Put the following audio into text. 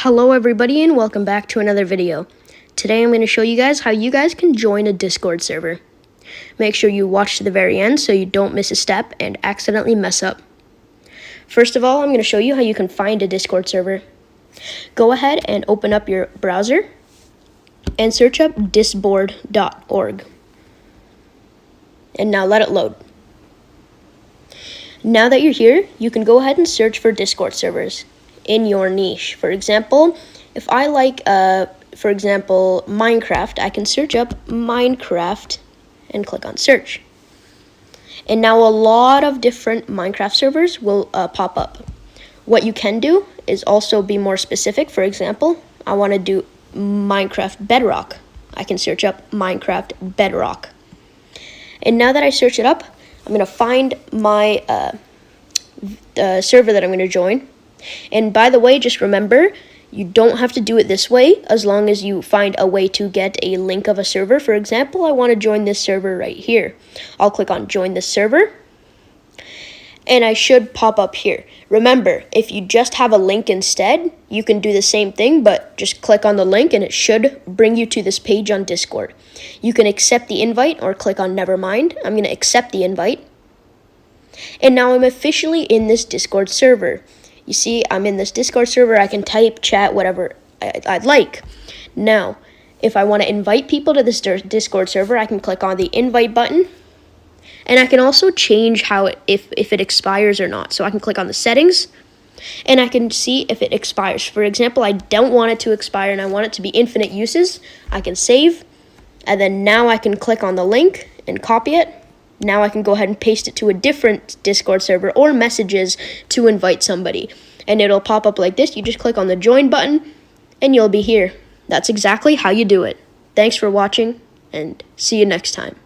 Hello everybody and welcome back to another video. Today I'm going to show you guys how you guys can join a Discord server. Make sure you watch to the very end so you don't miss a step and accidentally mess up. First of all, I'm going to show you how you can find a Discord server. Go ahead and open up your browser and search up disboard.org. And now let it load. Now that you're here, you can go ahead and search for Discord servers in your niche. For example, if I like, for example, Minecraft, I can search up Minecraft and click on search. And now a lot of different Minecraft servers will pop up. What you can do is also be more specific. For example, I want to do Minecraft Bedrock. I can search up Minecraft Bedrock. And now that I search it up, I'm going to find my server that I'm going to join. And by the way, just remember, you don't have to do it this way as long as you find a way to get a link of a server. For example, I want to join this server right here. I'll click on join this server and I should pop up here. Remember, if you just have a link instead, you can do the same thing, but just click on the link and it should bring you to this page on Discord. You can accept the invite or click on never mind. I'm going to accept the invite. And now I'm officially in this Discord server. You see, I'm in this Discord server. I can type, chat, whatever I'd like. Now, if I want to invite people to this Discord server, I can click on the invite button. And I can also change how if it expires or not. So I can click on the settings and I can see if it expires. For example, I don't want it to expire and I want it to be infinite uses. I can save, and then now I can click on the link and copy it. Now I can go ahead and paste it to a different Discord server or messages to invite somebody. And it'll pop up like this. You just click on the join button and you'll be here. That's exactly how you do it. Thanks for watching and see you next time.